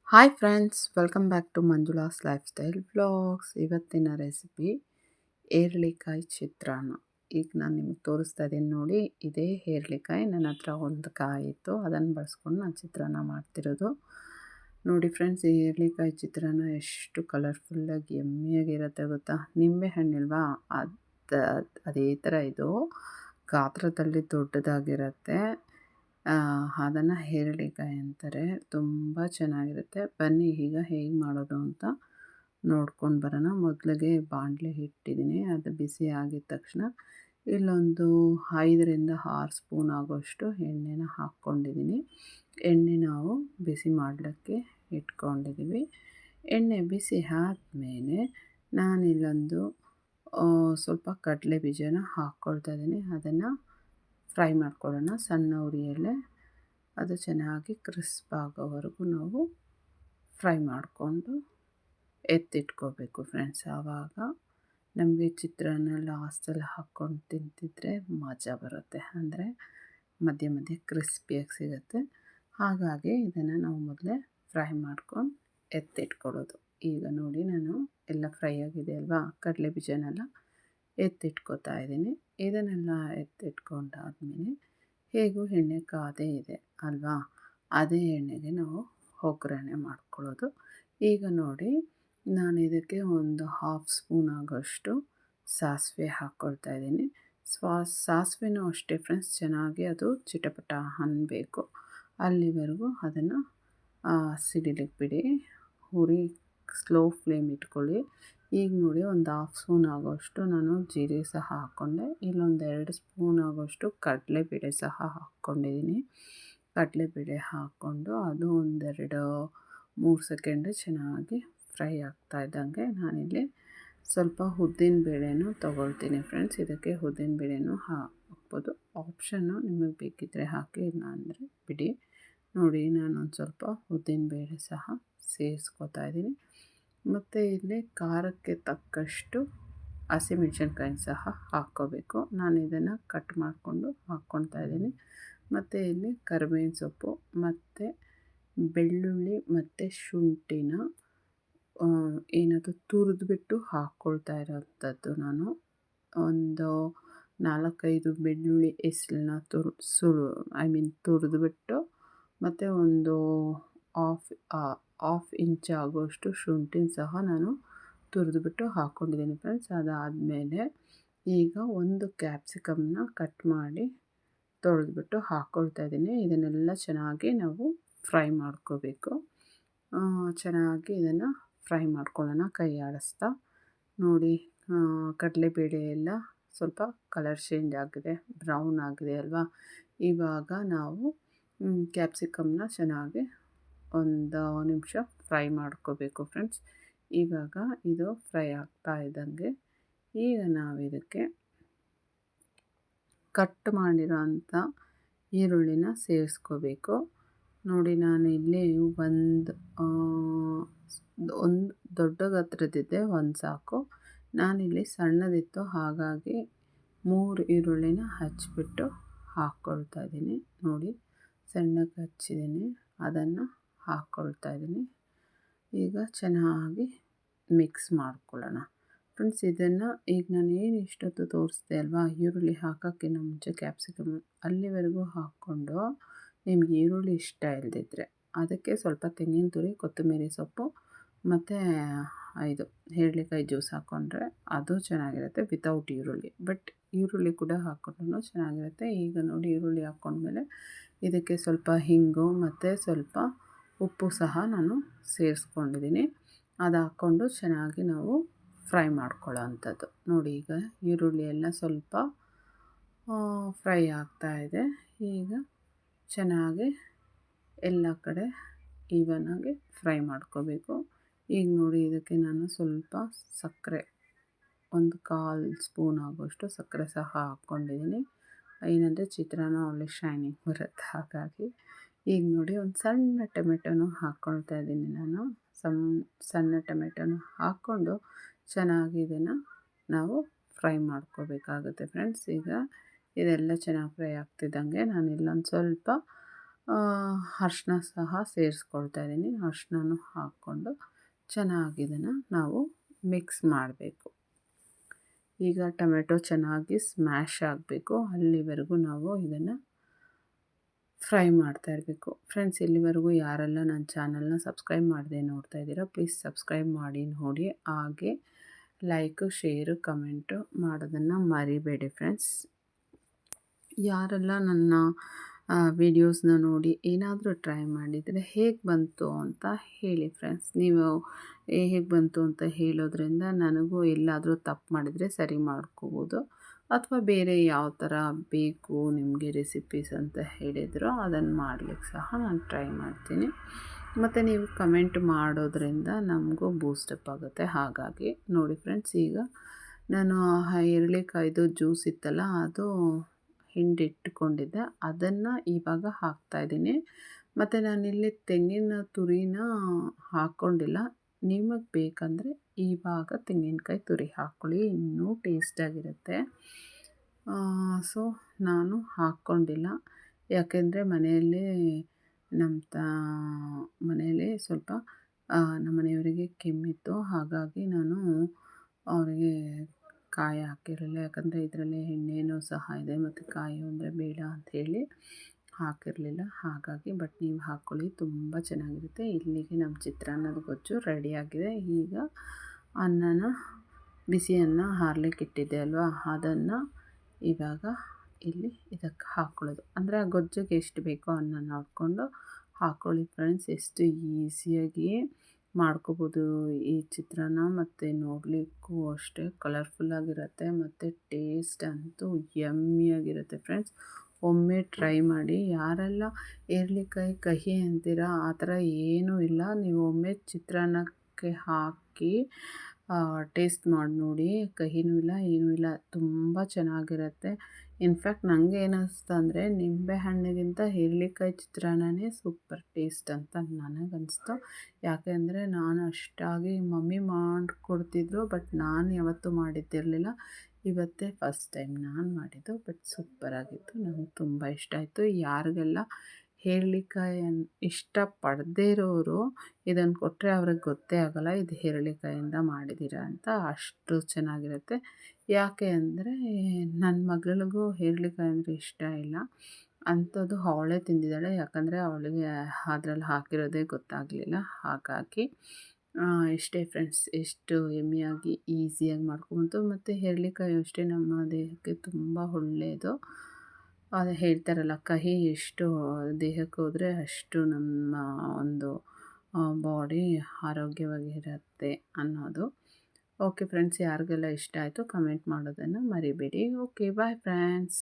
Hi friends, welcome back to Manjula's lifestyle vlogs. ಇವತ್ತಿನ recipe ಹೇರಳಿಕಾಯಿ ಚಿತ್ರಾನ್ನ. ಈಗ ನಾನು ನಿಮಗೆ ತೋರಿಸ್ತಾ ಇದ್ದೀನಿ ನೋಡಿ, ಇದೇ ಹೇರಳಿಕಾಯಿ. ನನ್ನ ಹತ್ರ ಒಂದು ಕಾಯಿ ಇತ್ತು, ಅದನ್ನು ಬಳಸ್ಕೊಂಡು ನಾನು ಚಿತ್ರಾನ್ನ ಮಾಡ್ತಿರೋದು. ನೋಡಿ ಫ್ರೆಂಡ್ಸ್, ಈ ಹೇರಳಿಕಾಯಿ ಚಿತ್ರಾನ್ನ ಎಷ್ಟು ಕಲರ್ಫುಲ್ಲಾಗಿ ಯಮ್ಮಿಯಾಗಿರುತ್ತೆ ಗೊತ್ತಾ. ನಿಂಬೆ ಹಣ್ಣಿಲ್ವಾ, ಅದೇ ಥರ ಇದು ಗಾತ್ರದಲ್ಲಿ ದೊಡ್ಡದಾಗಿರುತ್ತೆ. ಅದನ್ನು ಹೇರಳಿಕಾಯಿ ಅಂತಾರೆ. ತುಂಬ ಚೆನ್ನಾಗಿರುತ್ತೆ. ಬನ್ನಿ ಈಗ ಹೇಗೆ ಮಾಡೋದು ಅಂತ ನೋಡ್ಕೊಂಡು ಬರೋಣ. ಮೊದಲಿಗೆ ಬಾಣಲೆ ಇಟ್ಟಿದ್ದೀನಿ. ಅದು ಬಿಸಿ ಆಗಿದ ತಕ್ಷಣ ಇಲ್ಲೊಂದು 5ರಿಂದ 6 ಸ್ಪೂನ್ ಆಗೋಷ್ಟು ಎಣ್ಣೆನ ಹಾಕ್ಕೊಂಡಿದ್ದೀನಿ. ಎಣ್ಣೆ ನಾವು ಬಿಸಿ ಮಾಡಲಿಕ್ಕೆ ಇಟ್ಕೊಂಡಿದ್ದೀವಿ. ಎಣ್ಣೆ ಬಿಸಿ ಆದಮೇಲೆ ನಾನಿಲ್ಲೊಂದು ಸ್ವಲ್ಪ ಕಡಲೆ ಬೀಜನ ಹಾಕ್ಕೊಳ್ತಾ ಇದ್ದೀನಿ. ಅದನ್ನು ಫ್ರೈ ಮಾಡ್ಕೊಳ್ಳೋಣ ಸಣ್ಣ ಉರಿಯಲ್ಲೇ. ಅದು ಚೆನ್ನಾಗಿ ಕ್ರಿಸ್ಪ್ ಆಗೋವರೆಗೂ ನಾವು ಫ್ರೈ ಮಾಡಿಕೊಂಡು ಎತ್ತಿಟ್ಕೋಬೇಕು ಫ್ರೆಂಡ್ಸ್. ಆವಾಗ ನಮಗೆ ಚಿತ್ರಾನ್ನ ಲಾಸ್ಟಲ್ಲಿ ಹಾಕ್ಕೊಂಡು ತಿಂತಿದ್ರೆ ಮಜಾ ಬರುತ್ತೆ. ಅಂದರೆ ಮಧ್ಯೆ ಮಧ್ಯೆ ಕ್ರಿಸ್ಪಿಯಾಗಿ ಸಿಗುತ್ತೆ. ಹಾಗಾಗಿ ಇದನ್ನು ನಾವು ಮೊದಲೇ ಫ್ರೈ ಮಾಡ್ಕೊಂಡು ಎತ್ತಿಟ್ಕೊಳ್ಳೋದು. ಈಗ ನೋಡಿ, ನಾನು ಎಲ್ಲ ಫ್ರೈ ಆಗಿದೆ ಅಲ್ವಾ, ಕಡಲೆ ಬೀಜನೆಲ್ಲ ಎತ್ತಿಟ್ಕೋತಾ ಇದ್ದೀನಿ. ಇದನ್ನೆಲ್ಲ ಎತ್ತಿಟ್ಕೊಂಡಾದ್ಮೇಲೆ ಹೇಗೂ ಎಣ್ಣೆ ಕಾದೇ ಇದೆ ಅಲ್ವಾ, ಅದೇ ಎಣ್ಣೆಗೆ ನಾವು ಒಗ್ಗರಣೆ ಮಾಡ್ಕೊಳ್ಳೋದು. ಈಗ ನೋಡಿ, ನಾನು ಇದಕ್ಕೆ ಒಂದು 1/2 ಸ್ಪೂನ್ ಆಗೋಷ್ಟು ಸಾಸಿವೆ ಹಾಕ್ಕೊಳ್ತಾ ಇದ್ದೀನಿ. ಸಾಸಿವೆನೂ ಅಷ್ಟೇ ಫ್ರೆಂಡ್ಸ್, ಚೆನ್ನಾಗಿ ಅದು ಚಿಟಪಟ ಅನ್ನಬೇಕು. ಅಲ್ಲಿವರೆಗೂ ಅದನ್ನು ಸಿಡಿಲಿಕ್ಕೆ ಬಿಡಿ. ಉರಿ ಸ್ಲೋ ಫ್ಲೇಮ್ ಇಟ್ಕೊಳ್ಳಿ. ಈಗ ನೋಡಿ, ಒಂದು 1/2 ಸ್ಪೂನ್ ಆಗೋಷ್ಟು ನಾನು ಜೀರಿಗೆ ಸಹ ಹಾಕ್ಕೊಂಡೆ. ಇಲ್ಲೊಂದು 2 ಸ್ಪೂನ್ ಆಗೋಷ್ಟು ಕಡಲೆಬೇಳೆ ಸಹ ಹಾಕ್ಕೊಂಡಿದ್ದೀನಿ. ಕಡಲೆಬೇಳೆ ಹಾಕ್ಕೊಂಡು ಅದು ಒಂದೆರಡು 3 ಸೆಕೆಂಡು ಚೆನ್ನಾಗಿ ಫ್ರೈ ಆಗ್ತಾ ಇದ್ದಂಗೆ ನಾನಿಲ್ಲಿ ಸ್ವಲ್ಪ ಉದ್ದಿನ ಬೇಳೆನೂ ತೊಗೊಳ್ತೀನಿ ಫ್ರೆಂಡ್ಸ್. ಇದಕ್ಕೆ ಉದ್ದಿನ ಬೇಳೆನೂ ಹಾಕ್ಬೋದು, ಆಪ್ಷನ್ನು. ನಿಮಗೆ ಬೇಕಿದ್ದರೆ ಹಾಕಿ, ಇಲ್ಲ ಅಂದರೆ ಬಿಡಿ. ನೋಡಿ, ನಾನೊಂದು ಸ್ವಲ್ಪ ಉದ್ದಿನ ಬೇಳೆ ಸಹ ಸೇರಿಸ್ಕೊತಾ ಇದ್ದೀನಿ. ಮತ್ತು ಇಲ್ಲಿ ಖಾರಕ್ಕೆ ತಕ್ಕಷ್ಟು ಹಸಿಮೆಣ್ಸಿನ್ಕಾಯಿ ಸಹ ಹಾಕ್ಕೋಬೇಕು. ನಾನು ಇದನ್ನು ಕಟ್ ಮಾಡಿಕೊಂಡು ಹಾಕ್ಕೊಳ್ತಾ ಇದ್ದೀನಿ. ಮತ್ತು ಇಲ್ಲಿ ಕರಿಬೇವಿನ ಸೊಪ್ಪು ಮತ್ತು ಬೆಳ್ಳುಳ್ಳಿ ಮತ್ತು ಶುಂಠಿನ ಏನದು ತುರಿದ್ಬಿಟ್ಟು ಹಾಕ್ಕೊಳ್ತಾ ಇರೋಂಥದ್ದು. ನಾನು ಒಂದು 4-5 ಬೆಳ್ಳುಳ್ಳಿ ಎಸಳನ್ನ ತುರಿದ್ಬಿಟ್ಟು, ಮತ್ತು ಒಂದು ಹಾಫ್ ಇಂಚ್ ಆಗೋಷ್ಟು ಶುಂಠಿನ ಸಹ ನಾನು ತುರಿದ್ಬಿಟ್ಟು ಹಾಕ್ಕೊಂಡಿದ್ದೀನಿ ಫ್ರೆಂಡ್ಸ್. ಅದಾದಮೇಲೆ ಈಗ ಒಂದು ಕ್ಯಾಪ್ಸಿಕಮ್ನ ಕಟ್ ಮಾಡಿ ತೊಳೆದ್ಬಿಟ್ಟು ಹಾಕ್ಕೊಳ್ತಾ ಇದ್ದೀನಿ. ಇದನ್ನೆಲ್ಲ ಚೆನ್ನಾಗಿ ನಾವು ಫ್ರೈ ಮಾಡ್ಕೋಬೇಕು. ಚೆನ್ನಾಗಿ ಇದನ್ನು ಫ್ರೈ ಮಾಡ್ಕೊಳ್ಳೋಣ ಕೈ ಆಡಿಸ್ತಾ. ನೋಡಿ, ಕಡಲೆಬೇಳೆ ಎಲ್ಲ ಸ್ವಲ್ಪ ಕಲರ್ ಚೇಂಜ್ ಆಗಿದೆ, ಬ್ರೌನ್ ಆಗಿದೆ ಅಲ್ವಾ. ಇವಾಗ ನಾವು ಕ್ಯಾಪ್ಸಿಕಮ್ನ ಚೆನ್ನಾಗಿ ಒಂದು ನಿಮಿಷ ಫ್ರೈ ಮಾಡ್ಕೋಬೇಕು ಫ್ರೆಂಡ್ಸ್. ಇವಾಗ ಇದು ಫ್ರೈ ಆಗ್ತಾ ಇದ್ದಂಗೆ ಈಗ ನಾವು ಇದಕ್ಕೆ ಕಟ್ ಮಾಡಿರೋಂಥ ಈರುಳ್ಳಿನ ಸೇರಿಸ್ಕೋಬೇಕು. ನೋಡಿ, ನಾನು ಇಲ್ಲಿ ಒಂದು ದೊಡ್ಡ ಗಾತ್ರದಿದ್ದೆ, ಒಂದು ಸಾಕು. ನಾನಿಲ್ಲಿ ಸಣ್ಣದಿತ್ತು, ಹಾಗಾಗಿ 3 ಈರುಳ್ಳಿನ ಹಚ್ಚಿಬಿಟ್ಟು ಹಾಕ್ಕೊಳ್ತಾ ಇದ್ದೀನಿ. ನೋಡಿ, ಸಣ್ಣಕ್ಕೆ ಹಚ್ಚಿದ್ದೀನಿ, ಅದನ್ನು ಹಾಕ್ಕೊಳ್ತಾ ಇದ್ದೀನಿ. ಈಗ ಚೆನ್ನಾಗಿ ಮಿಕ್ಸ್ ಮಾಡ್ಕೊಳ್ಳೋಣ ಫ್ರೆಂಡ್ಸ್. ಇದನ್ನು ಈಗ ನಾನು ಏನು ಇಷ್ಟೊತ್ತು ತೋರಿಸ್ದೆ ಅಲ್ವಾ, ಈರುಳ್ಳಿ ಹಾಕೋಕ್ಕಿಂತ ಮುಂಚೆ ಕ್ಯಾಪ್ಸಿಕಮ್ ಅಲ್ಲಿವರೆಗೂ ಹಾಕ್ಕೊಂಡು, ನಿಮ್ಗೆ ಈರುಳ್ಳಿ ಇಷ್ಟ ಇಲ್ಲದಿದ್ದರೆ ಅದಕ್ಕೆ ಸ್ವಲ್ಪ ತೆಂಗಿನ ತುರಿ, ಕೊತ್ತಂಬರಿ ಸೊಪ್ಪು ಮತ್ತು ಇದು ಹೇರಳಿಕಾಯಿ ಜ್ಯೂಸ್ ಹಾಕ್ಕೊಂಡ್ರೆ ಅದು ಚೆನ್ನಾಗಿರುತ್ತೆ, ವಿತೌಟ್ ಈರುಳ್ಳಿ. ಬಟ್ ಈರುಳ್ಳಿ ಕೂಡ ಹಾಕ್ಕೊಂಡ್ರೂ ಚೆನ್ನಾಗಿರುತ್ತೆ. ಈಗ ನೋಡಿ, ಈರುಳ್ಳಿ ಹಾಕ್ಕೊಂಡ್ಮೇಲೆ ಇದಕ್ಕೆ ಸ್ವಲ್ಪ ಹಿಂಗು ಮತ್ತು ಸ್ವಲ್ಪ ಉಪ್ಪು ಸಹ ನಾನು ಸೇರಿಸ್ಕೊಂಡಿದ್ದೀನಿ. ಅದು ಹಾಕ್ಕೊಂಡು ಚೆನ್ನಾಗಿ ನಾವು ಫ್ರೈ ಮಾಡ್ಕೊಳ್ಳೋ ಅಂಥದ್ದು. ನೋಡಿ, ಈಗ ಈರುಳ್ಳಿ ಎಲ್ಲ ಸ್ವಲ್ಪ ಫ್ರೈ ಆಗ್ತಾಯಿದೆ. ಈಗ ಚೆನ್ನಾಗಿ ಎಲ್ಲ ಕಡೆ ಈವನಾಗಿ ಫ್ರೈ ಮಾಡ್ಕೋಬೇಕು. ಈಗ ನೋಡಿ, ಇದಕ್ಕೆ ನಾನು ಸ್ವಲ್ಪ ಸಕ್ಕರೆ, ಒಂದು 1/4 ಸ್ಪೂನ್ ಆಗೋಷ್ಟು ಸಕ್ಕರೆ ಸಹ ಹಾಕ್ಕೊಂಡಿದ್ದೀನಿ. ಏನಂದರೆ ಚಿತ್ರಾನ್ನ ಒಳ್ಳೆ ಶೈನಿಂಗ್ ಬರುತ್ತೆ, ಹಾಗಾಗಿ. ಈಗ ನೋಡಿ, ಒಂದು ಸಣ್ಣ ಟೊಮೆಟೊನೂ ಹಾಕ್ಕೊಳ್ತಾ ಇದ್ದೀನಿ ನಾನು. ಸಣ್ಣ ಟೊಮೆಟೊನೂ ಹಾಕ್ಕೊಂಡು ಚೆನ್ನಾಗಿ ಇದನ್ನು ನಾವು ಫ್ರೈ ಮಾಡ್ಕೋಬೇಕಾಗುತ್ತೆ ಫ್ರೆಂಡ್ಸ್. ಈಗ ಇದೆಲ್ಲ ಚೆನ್ನಾಗಿ ಫ್ರೈ ಆಗ್ತಿದ್ದಂಗೆ ನಾನು ಇಲ್ಲೊಂದು ಸ್ವಲ್ಪ ಅರಿಶಿನ ಸಹ ಸೇರಿಸ್ಕೊಳ್ತಾ ಇದ್ದೀನಿ. ಅರಿಶಿನನೂ ಹಾಕ್ಕೊಂಡು ಚೆನ್ನಾಗಿ ಇದನ್ನು ನಾವು ಮಿಕ್ಸ್ ಮಾಡಬೇಕು. ಈಗ ಟೊಮೆಟೊ ಚೆನ್ನಾಗಿ ಸ್ಮ್ಯಾಶ್ ಆಗಬೇಕು, ಅಲ್ಲಿವರೆಗೂ ನಾವು ಇದನ್ನು ಫ್ರೈ ಮಾಡ್ತಾ ಇರಬೇಕು. ಫ್ರೆಂಡ್ಸ್, ಇಲ್ಲಿವರೆಗೂ ಯಾರೆಲ್ಲ ನನ್ನ ಚಾನಲ್ನ ಸಬ್ಸ್ಕ್ರೈಬ್ ಮಾಡದೆ ನೋಡ್ತಾ ಇದ್ದೀರಾ, ಪ್ಲೀಸ್ ಸಬ್ಸ್ಕ್ರೈಬ್ ಮಾಡಿ ನೋಡಿ. ಹಾಗೆ ಲೈಕು, ಶೇರು, ಕಮೆಂಟು ಮಾಡೋದನ್ನು ಮರಿಬೇಡಿ ಫ್ರೆಂಡ್ಸ್. ಯಾರೆಲ್ಲ ನನ್ನ ವಿಡಿಯೋಸ್ನ ನೋಡಿ ಏನಾದರೂ ಟ್ರೈ ಮಾಡಿದರೆ ಹೇಗೆ ಬಂತು ಅಂತ ಹೇಳಿ ಫ್ರೆಂಡ್ಸ್. ನೀವು ಹೇಗೆ ಬಂತು ಅಂತ ಹೇಳೋದ್ರಿಂದ ನನಗೂ ಎಲ್ಲಾದರೂ ತಪ್ಪು ಮಾಡಿದರೆ ಸರಿ ಮಾಡ್ಕೋಬೋದು, ಅಥವಾ ಬೇರೆ ಯಾವ ಥರ ಬೇಕು ನಿಮಗೆ ರೆಸಿಪೀಸ್ ಅಂತ ಹೇಳಿದ್ರೋ ಅದನ್ನು ಮಾಡಲಿಕ್ಕೆ ಸಹ ನಾನು ಟ್ರೈ ಮಾಡ್ತೀನಿ. ಮತ್ತು ನೀವು ಕಮೆಂಟ್ ಮಾಡೋದ್ರಿಂದ ನಮಗೂ ಬೂಸ್ಟಪ್ ಆಗುತ್ತೆ. ಹಾಗಾಗಿ ನೋಡಿ ಫ್ರೆಂಡ್ಸ್, ಈಗ ನಾನು ಎರಳಿಕಾಯ್ದು ಜ್ಯೂಸ್ ಇತ್ತಲ್ಲ, ಅದು ಹಿಂಡಿಟ್ಕೊಂಡಿದ್ದೆ, ಅದನ್ನು ಇವಾಗ ಹಾಕ್ತಾಯಿದ್ದೀನಿ. ಮತ್ತು ನಾನಿಲ್ಲಿ ತೆಂಗಿನ ತುರಿನ ಹಾಕ್ಕೊಂಡಿಲ್ಲ. ನಿಮಗೆ ಬೇಕಂದರೆ ಇವಾಗ ತೆಂಗಿನಕಾಯಿ ತುರಿ ಹಾಕ್ಕೊಳ್ಳಿ, ಇನ್ನೂ ಟೇಸ್ಟಾಗಿರುತ್ತೆ. ಸೊ ನಾನು ಹಾಕ್ಕೊಂಡಿಲ್ಲ, ಯಾಕೆಂದರೆ ಮನೆಯಲ್ಲಿ ಸ್ವಲ್ಪ ನಮ್ಮ ಮನೆಯವರಿಗೆ ಕೆಮ್ಮಿತ್ತು. ಹಾಗಾಗಿ ನಾನು ಅವರಿಗೆ ಕಾಯಿ ಹಾಕಿರಲಿಲ್ಲ, ಯಾಕಂದರೆ ಇದರಲ್ಲಿ ಎಣ್ಣೆನೂ ಸಹ ಇದೆ ಮತ್ತು ಕಾಯಿ ಅಂದರೆ ಬೇಡ ಅಂಥೇಳಿ ಹಾಕಿರಲಿಲ್ಲ. ಹಾಗಾಗಿ ಬಟ್ ನೀವು ಹಾಕ್ಕೊಳ್ಳಿ, ತುಂಬ ಚೆನ್ನಾಗಿರುತ್ತೆ. ಇಲ್ಲಿಗೆ ನಮ್ಮ ಚಿತ್ರಾನ್ನದ ಗೊಜ್ಜು ರೆಡಿಯಾಗಿದೆ. ಈಗ ಬಿಸಿ ಅನ್ನ ಹಾರ್ಲಿಕ್ಕೆ ಇಟ್ಟಿದ್ದೆ ಅಲ್ವಾ, ಅದನ್ನು ಇವಾಗ ಇಲ್ಲಿ ಇದಕ್ಕೆ ಹಾಕ್ಕೊಳ್ಳೋದು. ಅಂದರೆ ಆ ಗೊಜ್ಜಿಗೆ ಎಷ್ಟು ಬೇಕೋ ಅನ್ನ ನೋಡಿಕೊಂಡು ಹಾಕ್ಕೊಳ್ಳಿ ಫ್ರೆಂಡ್ಸ್. ಎಷ್ಟು ಈಸಿಯಾಗಿ ಮಾಡ್ಕೋಬೋದು ಈ ಚಿತ್ರಾನ್ನ, ಮತ್ತು ನೋಡಲಿಕ್ಕೂ ಅಷ್ಟೇ ಕಲರ್ಫುಲ್ಲಾಗಿರುತ್ತೆ ಮತ್ತು ಟೇಸ್ಟ್ ಅಂತೂ ಯಮ್ಮಿಯಾಗಿರುತ್ತೆ ಫ್ರೆಂಡ್ಸ್. ಒಮ್ಮೆ ಟ್ರೈ ಮಾಡಿ. ಯಾರೆಲ್ಲ ಏರ್ಳಿಕಾಯಿ ಕಹಿ ಅಂತೀರಾ, ಆ ಥರ ಏನೂ ಇಲ್ಲ. ನೀವು ಒಮ್ಮೆ ಚಿತ್ರಾನ್ನಕ್ಕೆ ಹಾಕಿ ಟೇಸ್ಟ್ ಮಾಡಿ ನೋಡಿ. ಕಹಿನೂ ಇಲ್ಲ, ಏನೂ ಇಲ್ಲ, ತುಂಬ ಚೆನ್ನಾಗಿರುತ್ತೆ. ಇನ್ಫ್ಯಾಕ್ಟ್ ನನಗೆ ಏನಿಸ್ತು ಅಂದರೆ ನಿಂಬೆಹಣ್ಣಿಗಿಂತ ಏರ್ಳಿಕಾಯಿ ಚಿತ್ರಾನ್ನನೇ ಸೂಪರ್ ಟೇಸ್ಟ್ ಅಂತ ನನಗನ್ನಿಸ್ತು. ಯಾಕೆಂದರೆ ನಾನು ಅಷ್ಟಾಗಿ ಮಮ್ಮಿ ಮಾಡಿಕೊಡ್ತಿದ್ರು, ಬಟ್ ನಾನು ಯಾವತ್ತೂ ಮಾಡಿದ್ದಿರಲಿಲ್ಲ. ಇವತ್ತೇ ಫಸ್ಟ್ ಟೈಮ್ ನಾನು ಮಾಡಿದ್ದು, ಬಟ್ ಸೂಪರಾಗಿತ್ತು. ನನಗೆ ತುಂಬ ಇಷ್ಟ ಆಯಿತು. ಯಾರಿಗೆಲ್ಲ ಏರ್ಳಿಕಾಯನ್ನು ಇಷ್ಟಪಡದೇ ಇರೋರು ಇದನ್ನು ಕೊಟ್ಟರೆ ಅವ್ರಿಗೆ ಗೊತ್ತೇ ಆಗೋಲ್ಲ ಇದು ಏರ್ಳಿಕಾಯಿಂದ ಮಾಡಿದ್ದೀರಾ ಅಂತ, ಅಷ್ಟು ಚೆನ್ನಾಗಿರುತ್ತೆ. ಯಾಕೆ ಅಂದರೆ ನನ್ನ ಮಗಳಿಗೂ ಏರ್ಳಿಕಾಯಿ ಅಂದರೆ ಇಷ್ಟ ಇಲ್ಲ. ಅಂಥದ್ದು ಅವಳೇ ತಿಂದಿದ್ದಾಳೆ, ಯಾಕಂದರೆ ಅವಳಿಗೆ ಅದರಲ್ಲಿ ಹಾಕಿರೋದೇ ಗೊತ್ತಾಗಲಿಲ್ಲ. ಹಾಗಾಗಿ ಇಷ್ಟೇ ಫ್ರೆಂಡ್ಸ್, ಎಷ್ಟು ಯಮ್ಮಿಯಾಗಿ ಈಸಿಯಾಗಿ ಮಾಡ್ಕೊಬೋದು. ಮತ್ತು ಏರ್ಳಿಕಾಯಿ ಅಷ್ಟೇ ನಮ್ಮ ದೇಹಕ್ಕೆ ತುಂಬ ಒಳ್ಳೆಯದು. ಅದು ಹೇಳ್ತಾರಲ್ಲ, ಕಹಿ ಎಷ್ಟು ದೇಹಕ್ಕೆ ಹೋದರೆ ಅಷ್ಟು ನಮ್ಮ ಒಂದು ಬಾಡಿ ಆರೋಗ್ಯವಾಗಿರುತ್ತೆ ಅನ್ನೋದು. ಓಕೆ ಫ್ರೆಂಡ್ಸ್, ಯಾರಿಗೆಲ್ಲ ಇಷ್ಟ ಆಯಿತು ಕಮೆಂಟ್ ಮಾಡೋದನ್ನು ಮರಿಬೇಡಿ. Okay, bye friends.